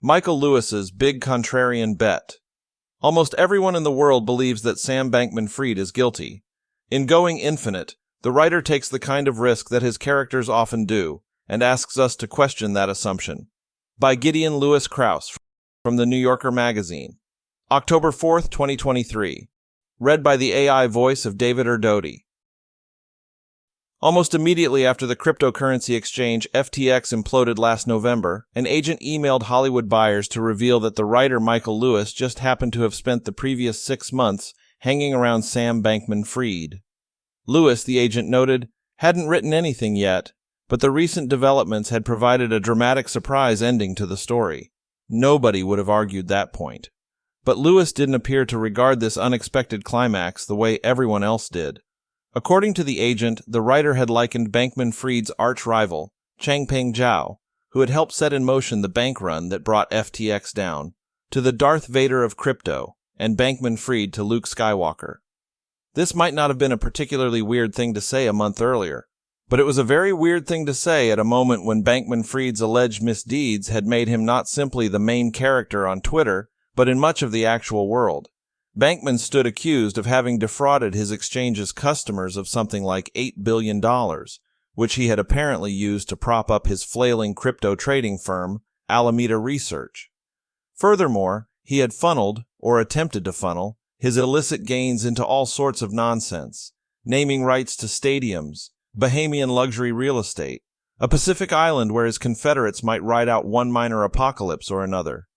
Michael Lewis's big contrarian bet. Almost everyone in the world believes that Sam Bankman-Freed is guilty. In Going Infinite, the writer takes the kind of risk that his characters often do, and asks us to question that assumption. By Gideon Lewis-Kraus, from the New Yorker magazine. October 4th, 2023. Read by the AI voice of David Erdody. Almost immediately after the cryptocurrency exchange FTX imploded last November, an agent emailed Hollywood buyers to reveal that the writer Michael Lewis just happened to have spent the previous 6 months hanging around Sam Bankman-Freed. Lewis, the agent noted, hadn't written anything yet, but the recent developments had provided a dramatic surprise ending to the story. Nobody would have argued that point. But Lewis didn't appear to regard this unexpected climax the way everyone else did. According to the agent, the writer had likened Bankman-Freed's arch-rival, Changpeng Zhao, who had helped set in motion the bank run that brought FTX down, to the Darth Vader of crypto, and Bankman-Freed to Luke Skywalker. This might not have been a particularly weird thing to say a month earlier, but it was a very weird thing to say at a moment when Bankman-Freed's alleged misdeeds had made him not simply the main character on Twitter, but in much of the actual world. Bankman stood accused of having defrauded his exchange's customers of something like $8 billion, which he had apparently used to prop up his flailing crypto trading firm, Alameda Research. Furthermore, he had funneled, or attempted to funnel, his illicit gains into all sorts of nonsense, naming rights to stadiums, Bahamian luxury real estate, a Pacific island where his confederates might ride out one minor apocalypse or another.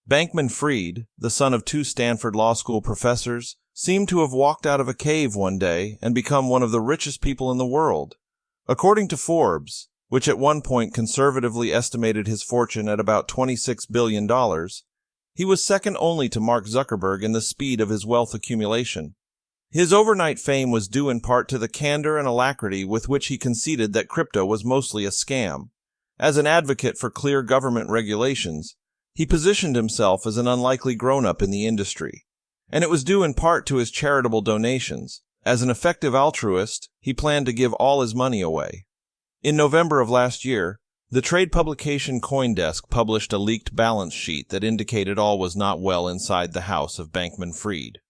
Bankman-Freed, the son of 2 Stanford Law School professors, seemed to have walked out of a cave one day and become one of the richest people in the world. According to Forbes, which at one point conservatively estimated his fortune at about $26 billion, he was second only to Mark Zuckerberg in the speed of his wealth accumulation. His overnight fame was due in part to the candor and alacrity with which he conceded that crypto was mostly a scam. As an advocate for clear government regulations, he positioned himself as an unlikely grown-up in the industry, and it was due in part to his charitable donations. As an effective altruist, he planned to give all his money away. In November of last year, the trade publication CoinDesk published a leaked balance sheet that indicated all was not well inside the house of Bankman-Freed.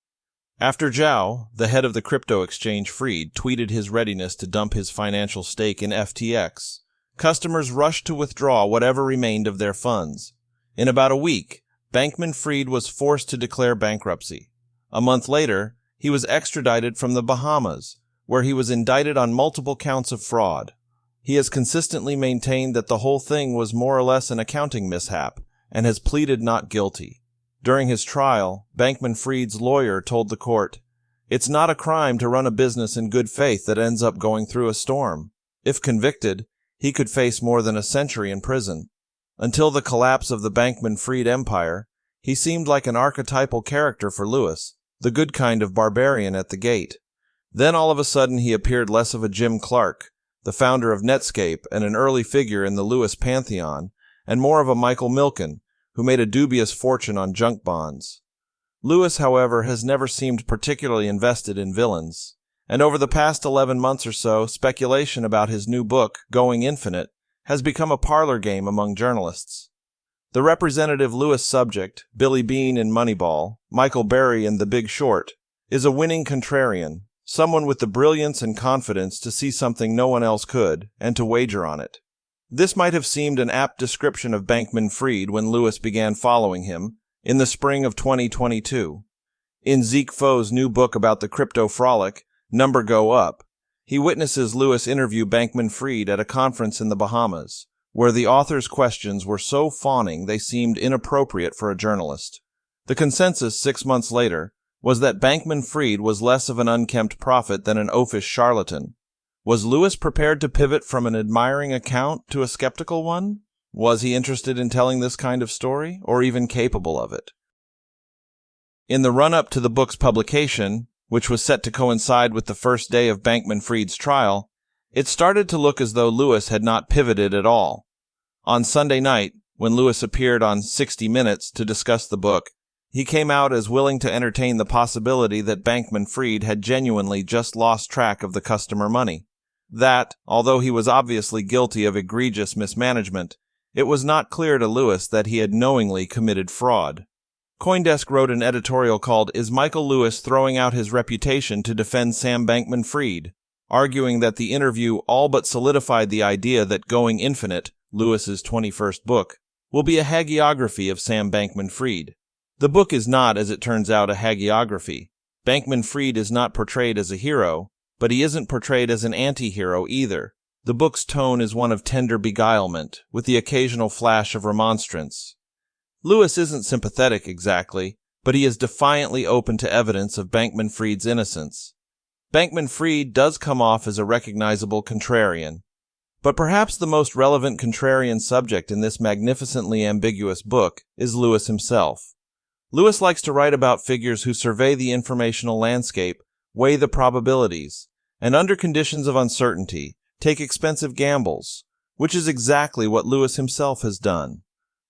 After Zhao, the head of the crypto exchange Freed, tweeted his readiness to dump his financial stake in FTX, customers rushed to withdraw whatever remained of their funds. In about a week, Bankman-Freed was forced to declare bankruptcy. A month later, he was extradited from the Bahamas, where he was indicted on multiple counts of fraud. He has consistently maintained that the whole thing was more or less an accounting mishap, and has pleaded not guilty. During his trial, Bankman-Freed's lawyer told the court, "It's not a crime to run a business in good faith that ends up going through a storm. If convicted, he could face more than a century in prison." Until the collapse of the Bankman-Freed empire, he seemed like an archetypal character for Lewis, the good kind of barbarian at the gate. Then all of a sudden he appeared less of a Jim Clark, the founder of Netscape and an early figure in the Lewis pantheon, and more of a Michael Milken, who made a dubious fortune on junk bonds. Lewis, however, has never seemed particularly invested in villains, and over the past 11 months or so, speculation about his new book, Going Infinite, has become a parlor game among journalists. The representative Lewis subject, Billy Beane in Moneyball, Michael Berry in The Big Short, is a winning contrarian, someone with the brilliance and confidence to see something no one else could, and to wager on it. This might have seemed an apt description of Bankman-Freed when Lewis began following him, in the spring of 2022. In Zeke Fo's new book about the crypto frolic, Number Go Up, he witnesses Lewis interview Bankman-Freed at a conference in the Bahamas, where the author's questions were so fawning they seemed inappropriate for a journalist. The consensus 6 months later was that Bankman-Freed was less of an unkempt prophet than an oafish charlatan. Was Lewis prepared to pivot from an admiring account to a skeptical one? Was he interested in telling this kind of story, or even capable of it? In the run-up to the book's publication, which was set to coincide with the first day of Bankman-Freed's trial, it started to look as though Lewis had not pivoted at all. On Sunday night, when Lewis appeared on 60 Minutes to discuss the book, he came out as willing to entertain the possibility that Bankman-Freed had genuinely just lost track of the customer money. That, although he was obviously guilty of egregious mismanagement, It was not clear to Lewis that he had knowingly committed fraud. CoinDesk wrote an editorial called "Is Michael Lewis Throwing Out His Reputation to Defend Sam Bankman-Freed?", arguing that the interview all but solidified the idea that Going Infinite, Lewis's 21st book, will be a hagiography of Sam Bankman-Freed. The book is not, as it turns out, a hagiography. Bankman-Freed is not portrayed as a hero, but he isn't portrayed as an anti-hero either. The book's tone is one of tender beguilement, with the occasional flash of remonstrance. Lewis isn't sympathetic exactly, but he is defiantly open to evidence of Bankman-Freed's innocence. Bankman-Freed does come off as a recognizable contrarian. But perhaps the most relevant contrarian subject in this magnificently ambiguous book is Lewis himself. Lewis likes to write about figures who survey the informational landscape, weigh the probabilities, and under conditions of uncertainty, take expensive gambles, which is exactly what Lewis himself has done.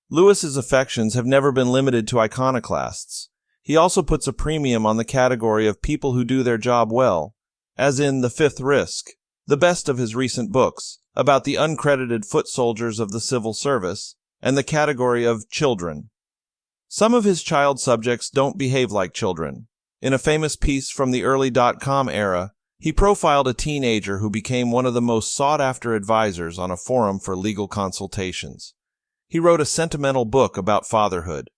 Lewis's affections have never been limited to iconoclasts. He also puts a premium on the category of people who do their job well, as in The Fifth Risk, the best of his recent books, about the uncredited foot soldiers of the civil service, and the category of children. Some of his child subjects don't behave like children. In a famous piece from the early .com era, he profiled a teenager who became one of the most sought-after advisors on a forum for legal consultations. He wrote a sentimental book about fatherhood.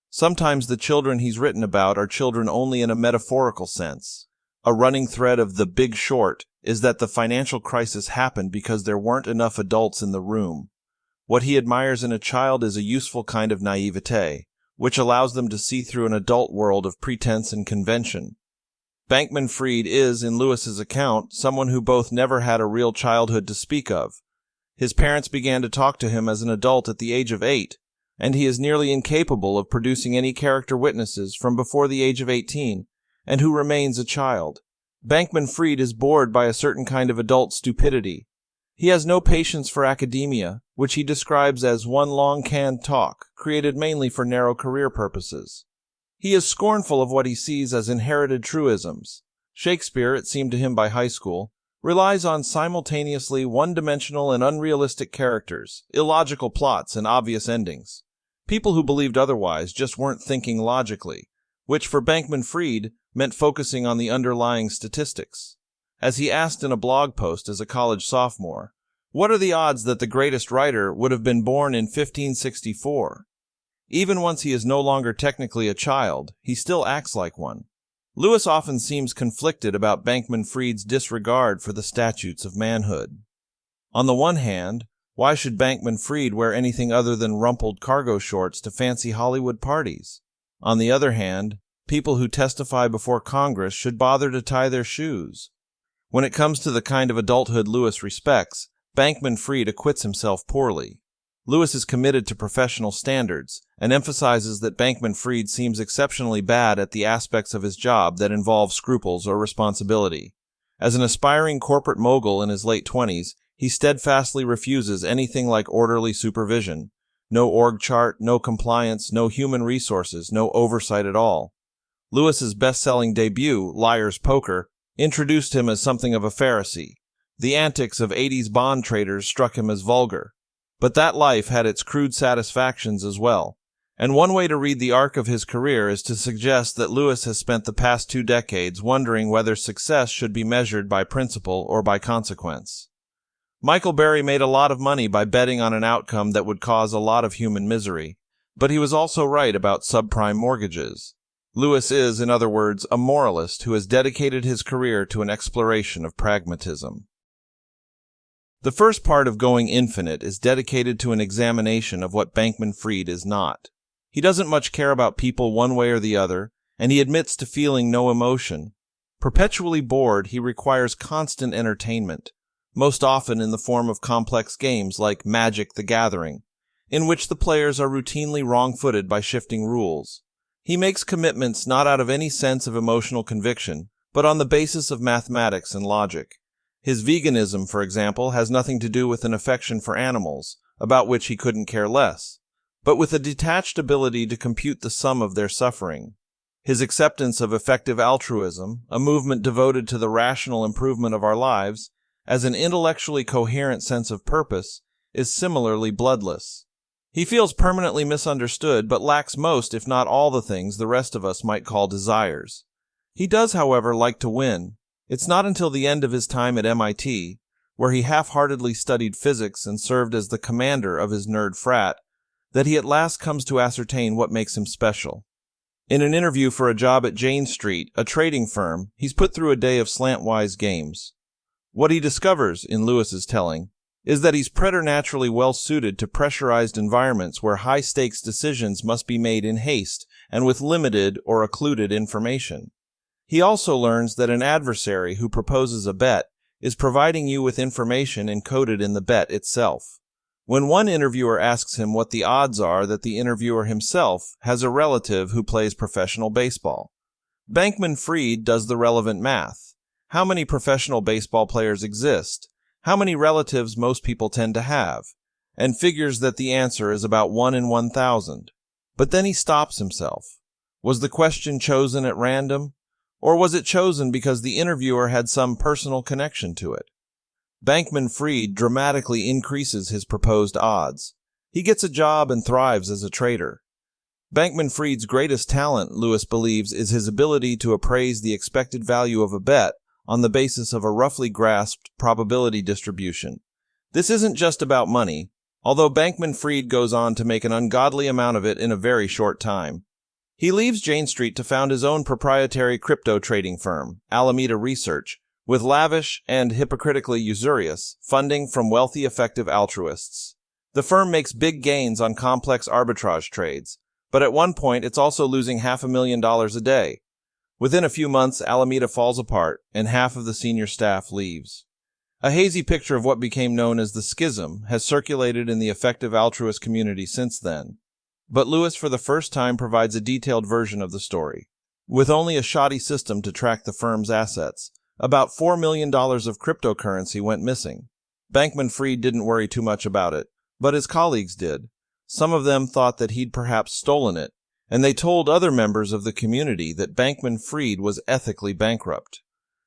Sometimes the children he's written about are children only in a metaphorical sense. A running thread of The Big Short is that the financial crisis happened because there weren't enough adults in the room. What he admires in a child is a useful kind of naivete, which allows them to see through an adult world of pretense and convention. Bankman-Freed is, in Lewis's account, someone who both never had a real childhood to speak of. His parents began to talk to him as an adult at the age of 8, and he is nearly incapable of producing any character witnesses from before the age of 18, and who remains a child. Bankman-Freed is bored by a certain kind of adult stupidity. He has no patience for academia, which he describes as one long canned talk, created mainly for narrow career purposes. He is scornful of what he sees as inherited truisms. Shakespeare, it seemed to him by high school, relies on simultaneously one-dimensional and unrealistic characters, illogical plots, and obvious endings. People who believed otherwise just weren't thinking logically, which for Bankman-Freed meant focusing on the underlying statistics. As he asked in a blog post as a college sophomore, "What are the odds that the greatest writer would have been born in 1564? Even once he is no longer technically a child, he still acts like one." Lewis often seems conflicted about Bankman-Freed's disregard for the statutes of manhood. On the one hand, why should Bankman-Freed wear anything other than rumpled cargo shorts to fancy Hollywood parties? On the other hand, people who testify before Congress should bother to tie their shoes. When it comes to the kind of adulthood Lewis respects, Bankman-Freed acquits himself poorly. Lewis is committed to professional standards and emphasizes that Bankman-Freed seems exceptionally bad at the aspects of his job that involve scruples or responsibility. As an aspiring corporate mogul in his late 20s, he steadfastly refuses anything like orderly supervision. No org chart, no compliance, no human resources, no oversight at all. Lewis's best-selling debut, Liar's Poker, introduced him as something of a Pharisee. The antics of 80s bond traders struck him as vulgar. But that life had its crude satisfactions as well, and one way to read the arc of his career is to suggest that Lewis has spent the past 2 decades wondering whether success should be measured by principle or by consequence. Michael Burry made a lot of money by betting on an outcome that would cause a lot of human misery, but he was also right about subprime mortgages. Lewis is, in other words, a moralist who has dedicated his career to an exploration of pragmatism. The first part of Going Infinite is dedicated to an examination of what Bankman-Freed is not. He doesn't much care about people one way or the other, and he admits to feeling no emotion. Perpetually bored, he requires constant entertainment, most often in the form of complex games like Magic the Gathering, in which the players are routinely wrong-footed by shifting rules. He makes commitments not out of any sense of emotional conviction, but on the basis of mathematics and logic. His veganism, for example, has nothing to do with an affection for animals, about which he couldn't care less, but with a detached ability to compute the sum of their suffering. His acceptance of effective altruism, a movement devoted to the rational improvement of our lives, as an intellectually coherent sense of purpose, is similarly bloodless. He feels permanently misunderstood, but lacks most, if not all, the things the rest of us might call desires. He does, however, like to win. It's not until the end of his time at MIT, where he half-heartedly studied physics and served as the commander of his nerd frat, that he at last comes to ascertain what makes him special. In an interview for a job at Jane Street, a trading firm, he's put through a day of slantwise games. What he discovers, in Lewis's telling, is that he's preternaturally well-suited to pressurized environments where high-stakes decisions must be made in haste and with limited or occluded information. He also learns that an adversary who proposes a bet is providing you with information encoded in the bet itself. When one interviewer asks him what the odds are that the interviewer himself has a relative who plays professional baseball, Bankman-Freed does the relevant math. How many professional baseball players exist? How many relatives most people tend to have? And figures that the answer is about 1 in 1,000. But then he stops himself. Was the question chosen at random? Or was it chosen because the interviewer had some personal connection to it? Bankman-Freed dramatically increases his proposed odds. He gets a job and thrives as a trader. Bankman-Freed's greatest talent, Lewis believes, is his ability to appraise the expected value of a bet on the basis of a roughly grasped probability distribution. This isn't just about money, although Bankman-Freed goes on to make an ungodly amount of it in a very short time. He leaves Jane Street to found his own proprietary crypto trading firm, Alameda Research, with lavish and hypocritically usurious funding from wealthy, effective altruists. The firm makes big gains on complex arbitrage trades, but at one point it's also losing $500,000 a day. Within a few months, Alameda falls apart, and half of the senior staff leaves. A hazy picture of what became known as the schism has circulated in the effective altruist community since then. But Lewis, for the first time, provides a detailed version of the story. With only a shoddy system to track the firm's assets, about $4 million of cryptocurrency went missing. Bankman-Freed didn't worry too much about it, but his colleagues did. Some of them thought that he'd perhaps stolen it, and they told other members of the community that Bankman-Freed was ethically bankrupt.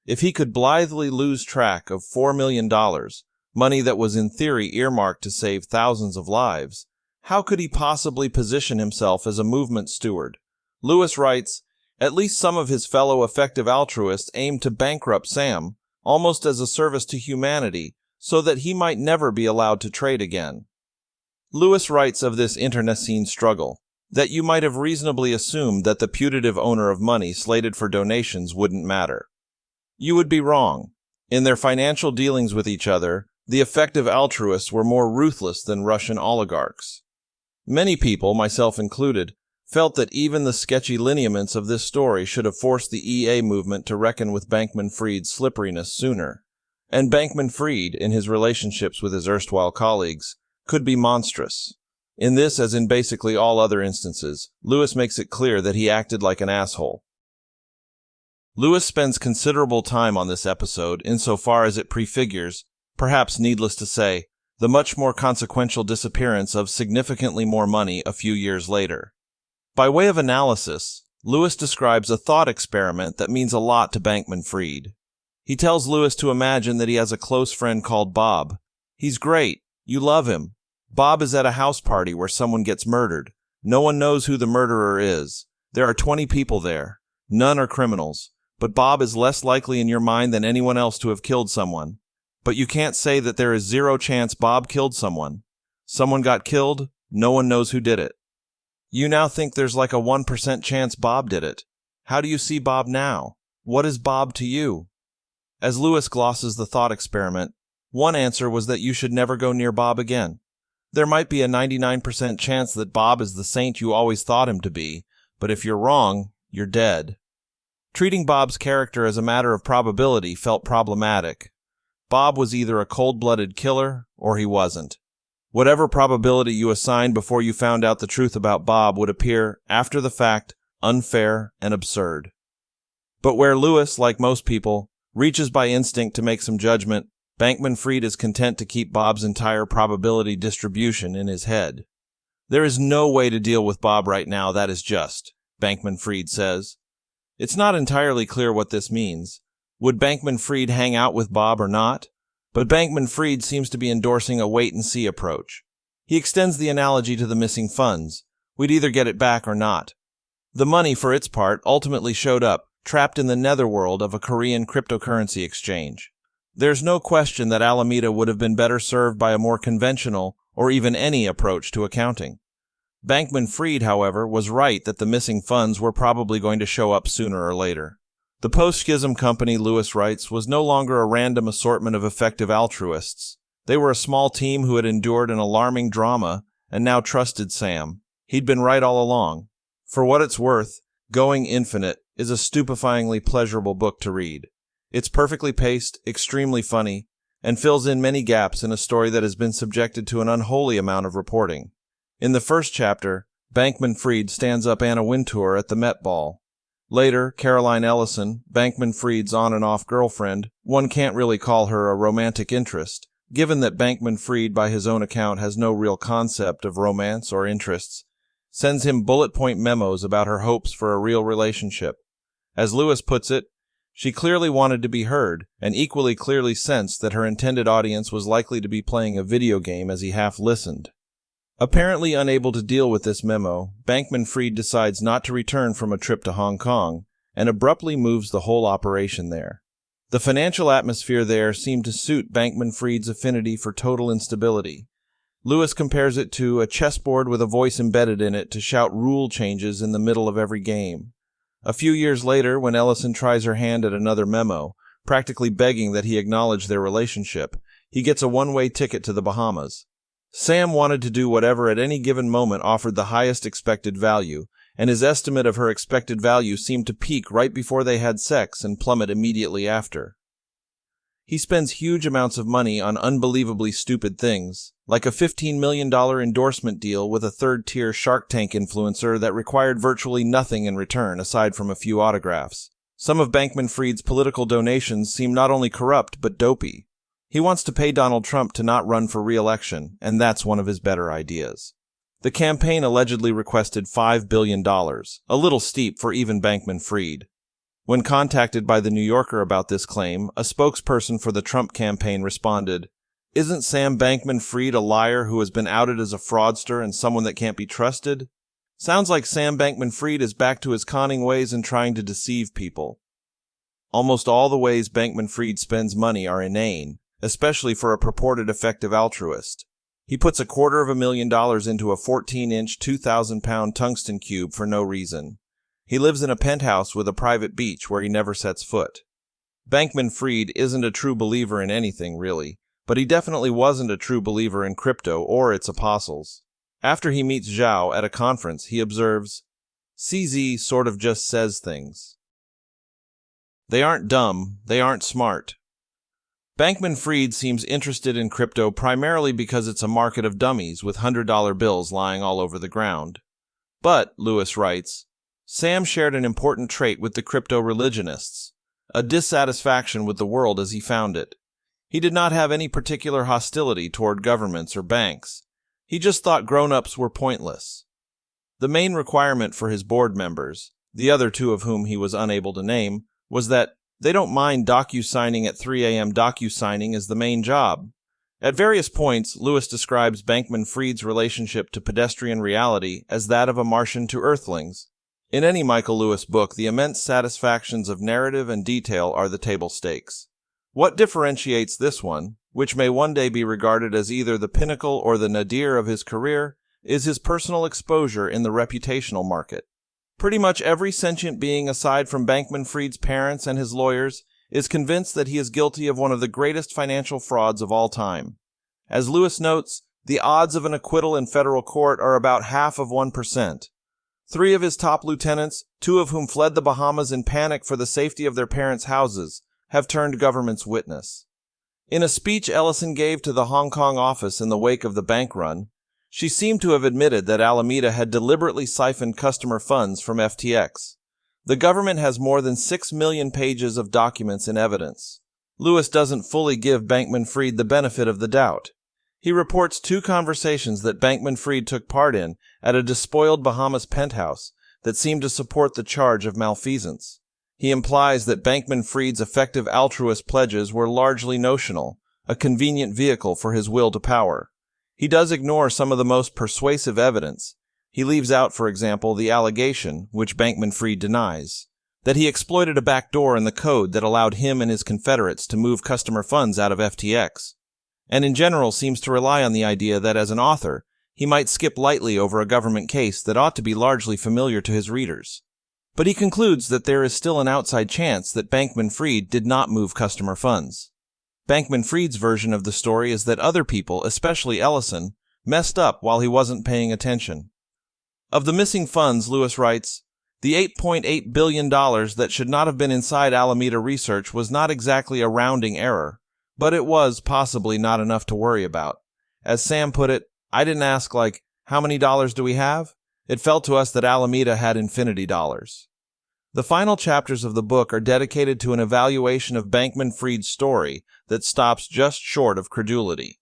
If he could blithely lose track of $4 million, money that was in theory earmarked to save thousands of lives, how could he possibly position himself as a movement steward? Lewis writes, at least some of his fellow effective altruists aimed to bankrupt Sam, almost as a service to humanity, so that he might never be allowed to trade again. Lewis writes of this internecine struggle, that you might have reasonably assumed that the putative owner of money slated for donations wouldn't matter. You would be wrong. In their financial dealings with each other, the effective altruists were more ruthless than Russian oligarchs. Many people, myself included, felt that even the sketchy lineaments of this story should have forced the EA movement to reckon with Bankman-Freed's slipperiness sooner. And Bankman-Freed, in his relationships with his erstwhile colleagues, could be monstrous. In this, as in basically all other instances, Lewis makes it clear that he acted like an asshole. Lewis spends considerable time on this episode insofar as it prefigures, perhaps needless to say, the much more consequential disappearance of significantly more money a few years later. By way of analysis, Lewis describes a thought experiment that means a lot to Bankman-Freed. He tells Lewis to imagine that he has a close friend called Bob. He's great. You love him. Bob is at a house party where someone gets murdered. No one knows who the murderer is. There are 20 people there. None are criminals. But Bob is less likely in your mind than anyone else to have killed someone. But you can't say that there is zero chance Bob killed someone. Someone got killed. No one knows who did it. You now think there's like a 1% chance Bob did it. How do you see Bob now? What is Bob to you? As Lewis glosses the thought experiment, one answer was that you should never go near Bob again. There might be a 99% chance that Bob is the saint you always thought him to be, but if you're wrong, you're dead. Treating Bob's character as a matter of probability felt problematic. Bob was either a cold-blooded killer, or he wasn't. Whatever probability you assigned before you found out the truth about Bob would appear, after the fact, unfair and absurd. But where Lewis, like most people, reaches by instinct to make some judgment, Bankman-Freed is content to keep Bob's entire probability distribution in his head. There is no way to deal with Bob right now that is just, Bankman-Freed says. It's not entirely clear what this means. Would Bankman-Freed hang out with Bob or not? But Bankman-Freed seems to be endorsing a wait-and-see approach. He extends the analogy to the missing funds. We'd either get it back or not. The money, for its part, ultimately showed up, trapped in the netherworld of a Korean cryptocurrency exchange. There's no question that Alameda would have been better served by a more conventional, or even any approach to accounting. Bankman-Freed, however, was right that the missing funds were probably going to show up sooner or later. The post-schism company, Lewis writes, was no longer a random assortment of effective altruists. They were a small team who had endured an alarming drama and now trusted Sam. He'd been right all along. For what it's worth, Going Infinite is a stupefyingly pleasurable book to read. It's perfectly paced, extremely funny, and fills in many gaps in a story that has been subjected to an unholy amount of reporting. In the first chapter, Bankman-Freed stands up Anna Wintour at the Met Ball. Later, Caroline Ellison, Bankman-Freed's on-and-off girlfriend, one can't really call her a romantic interest, given that Bankman-Freed by his own account has no real concept of romance or interests, sends him bullet-point memos about her hopes for a real relationship. As Lewis puts it, she clearly wanted to be heard, and equally clearly sensed that her intended audience was likely to be playing a video game as he half listened. Apparently unable to deal with this memo, Bankman-Freed decides not to return from a trip to Hong Kong, and abruptly moves the whole operation there. The financial atmosphere there seemed to suit Bankman-Freed's affinity for total instability. Lewis compares it to a chessboard with a voice embedded in it to shout rule changes in the middle of every game. A few years later, when Ellison tries her hand at another memo, practically begging that he acknowledge their relationship, he gets a one-way ticket to the Bahamas. Sam wanted to do whatever at any given moment offered the highest expected value, and his estimate of her expected value seemed to peak right before they had sex and plummet immediately after. He spends huge amounts of money on unbelievably stupid things, like a $15 million endorsement deal with a third-tier Shark Tank influencer that required virtually nothing in return aside from a few autographs. Some of Bankman-Freed's political donations seem not only corrupt but dopey. He wants to pay Donald Trump to not run for re-election, and that's one of his better ideas. The campaign allegedly requested $5 billion, a little steep for even Bankman-Freed. When contacted by The New Yorker about this claim, a spokesperson for the Trump campaign responded, "Isn't Sam Bankman-Freed a liar who has been outed as a fraudster and someone that can't be trusted? Sounds like Sam Bankman-Freed is back to his conning ways and trying to deceive people." Almost all the ways Bankman-Freed spends money are inane, especially for a purported effective altruist. He puts $250,000 into a 14-inch, 2,000-pound tungsten cube for no reason. He lives in a penthouse with a private beach where he never sets foot. Bankman-Freed isn't a true believer in anything, really, but he definitely wasn't a true believer in crypto or its apostles. After he meets Zhao at a conference, he observes, "CZ sort of just says things. They aren't dumb, they aren't smart." Bankman-Freed seems interested in crypto primarily because it's a market of dummies with $100 bills lying all over the ground. But, Lewis writes, Sam shared an important trait with the crypto-religionists, a dissatisfaction with the world as he found it. He did not have any particular hostility toward governments or banks. He just thought grown-ups were pointless. The main requirement for his board members, the other two of whom he was unable to name, was that they don't mind docu-signing at 3 a.m. Docu-signing is the main job. At various points, Lewis describes Bankman-Freed's relationship to pedestrian reality as that of a Martian to Earthlings. In any Michael Lewis book, the immense satisfactions of narrative and detail are the table stakes. What differentiates this one, which may one day be regarded as either the pinnacle or the nadir of his career, is his personal exposure in the reputational market. Pretty much every sentient being aside from Bankman-Freed's parents and his lawyers is convinced that he is guilty of one of the greatest financial frauds of all time. As Lewis notes, the odds of an acquittal in federal court are about half of 1%. 3 of his top lieutenants, 2 of whom fled the Bahamas in panic for the safety of their parents' houses, have turned government's witness. In a speech Ellison gave to the Hong Kong office in the wake of the bank run, she seemed to have admitted that Alameda had deliberately siphoned customer funds from FTX. The government has more than 6 million pages of documents in evidence. Lewis doesn't fully give Bankman-Freed the benefit of the doubt. He reports 2 conversations that Bankman-Freed took part in at a despoiled Bahamas penthouse that seemed to support the charge of malfeasance. He implies that Bankman-Freed's effective altruist pledges were largely notional, a convenient vehicle for his will to power. He does ignore some of the most persuasive evidence. He leaves out, for example, the allegation, which Bankman-Freed denies, that he exploited a backdoor in the code that allowed him and his confederates to move customer funds out of FTX, and in general seems to rely on the idea that as an author, he might skip lightly over a government case that ought to be largely familiar to his readers. But he concludes that there is still an outside chance that Bankman-Freed did not move customer funds. Bankman-Freed's version of the story is that other people, especially Ellison, messed up while he wasn't paying attention. Of the missing funds, Lewis writes, "The $8.8 billion that should not have been inside Alameda Research was not exactly a rounding error, but it was possibly not enough to worry about. As Sam put it, I didn't ask how many dollars do we have? It felt to us that Alameda had infinity dollars." The final chapters of the book are dedicated to an evaluation of Bankman-Freed's story that stops just short of credulity.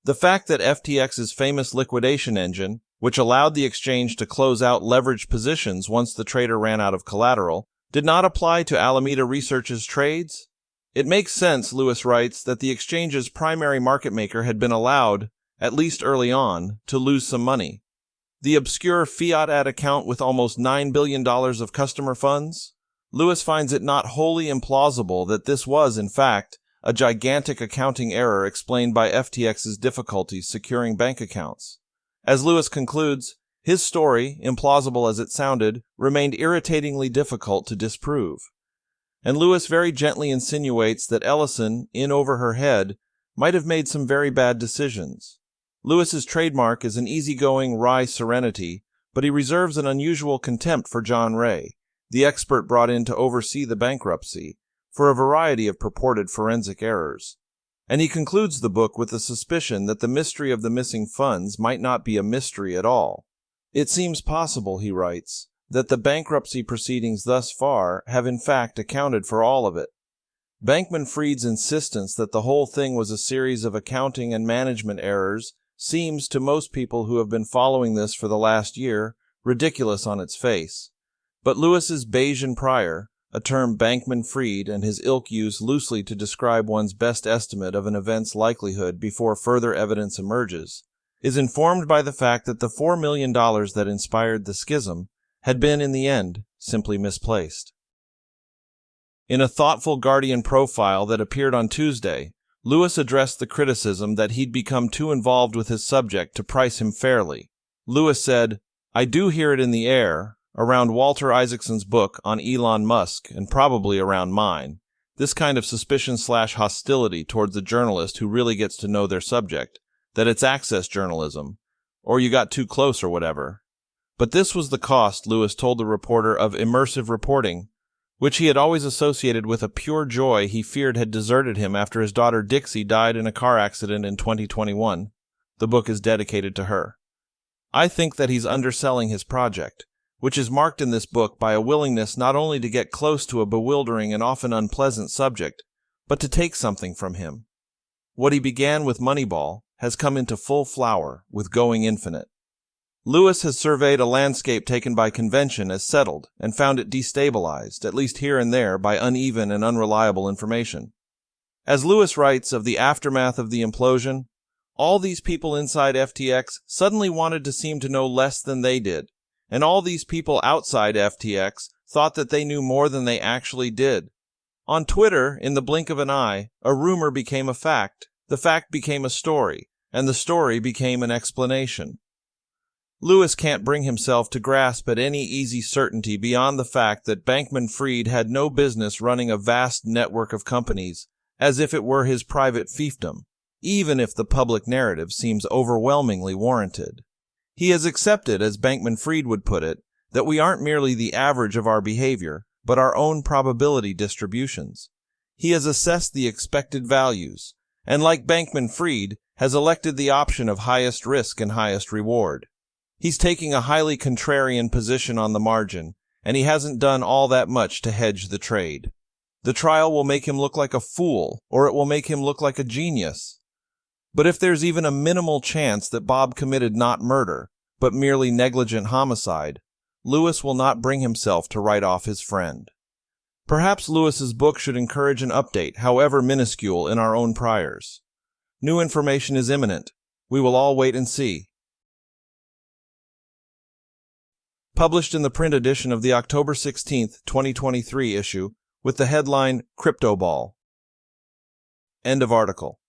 The fact that FTX's famous liquidation engine, which allowed the exchange to close out leveraged positions once the trader ran out of collateral, did not apply to Alameda Research's trades? It makes sense, Lewis writes, that the exchange's primary market maker had been allowed, at least early on, to lose some money. The obscure fiat ad account with almost $9 billion of customer funds? Lewis finds it not wholly implausible that this was, in fact, a gigantic accounting error explained by FTX's difficulties securing bank accounts. As Lewis concludes, his story, implausible as it sounded, remained irritatingly difficult to disprove. And Lewis very gently insinuates that Ellison, in over her head, might have made some very bad decisions. Lewis's trademark is an easygoing, wry serenity, but he reserves an unusual contempt for John Ray, the expert brought in to oversee the bankruptcy, for a variety of purported forensic errors. And he concludes the book with the suspicion that the mystery of the missing funds might not be a mystery at all. It seems possible, he writes, that the bankruptcy proceedings thus far have in fact accounted for all of it. Bankman-Freed's insistence that the whole thing was a series of accounting and management errors seems, to most people who have been following this for the last year, ridiculous on its face. But Lewis's Bayesian prior, a term Bankman-Freed and his ilk use loosely to describe one's best estimate of an event's likelihood before further evidence emerges, is informed by the fact that the $4 million that inspired the schism had been, in the end, simply misplaced. In a thoughtful Guardian profile that appeared on Tuesday, Lewis addressed the criticism that he'd become too involved with his subject to price him fairly. Lewis said, "I do hear it in the air, around Walter Isaacson's book on Elon Musk, and probably around mine, this kind of suspicion/hostility towards the journalist who really gets to know their subject, that it's access journalism, or you got too close or whatever." But this was the cost, Lewis told the reporter, of immersive reporting, which he had always associated with a pure joy he feared had deserted him after his daughter Dixie died in a car accident in 2021. The book is dedicated to her. I think that he's underselling his project, which is marked in this book by a willingness not only to get close to a bewildering and often unpleasant subject, but to take something from him. What he began with Moneyball has come into full flower with Going Infinite. Lewis has surveyed a landscape taken by convention as settled and found it destabilized, at least here and there, by uneven and unreliable information. As Lewis writes of the aftermath of the implosion, all these people inside FTX suddenly wanted to seem to know less than they did, and all these people outside FTX thought that they knew more than they actually did. On Twitter, in the blink of an eye, a rumor became a fact, the fact became a story, and the story became an explanation. Lewis can't bring himself to grasp at any easy certainty beyond the fact that Bankman-Freed had no business running a vast network of companies as if it were his private fiefdom, even if the public narrative seems overwhelmingly warranted. He has accepted, as Bankman-Freed would put it, that we aren't merely the average of our behavior, but our own probability distributions. He has assessed the expected values, and like Bankman-Freed, has elected the option of highest risk and highest reward. He's taking a highly contrarian position on the margin, and he hasn't done all that much to hedge the trade. The trial will make him look like a fool, or it will make him look like a genius. But if there's even a minimal chance that Bob committed not murder, but merely negligent homicide, Lewis will not bring himself to write off his friend. Perhaps Lewis's book should encourage an update, however minuscule, in our own priors. New information is imminent, We will all wait and see. Published in the print edition of the October 16, 2023 issue, with the headline Crypto Ball. End of article.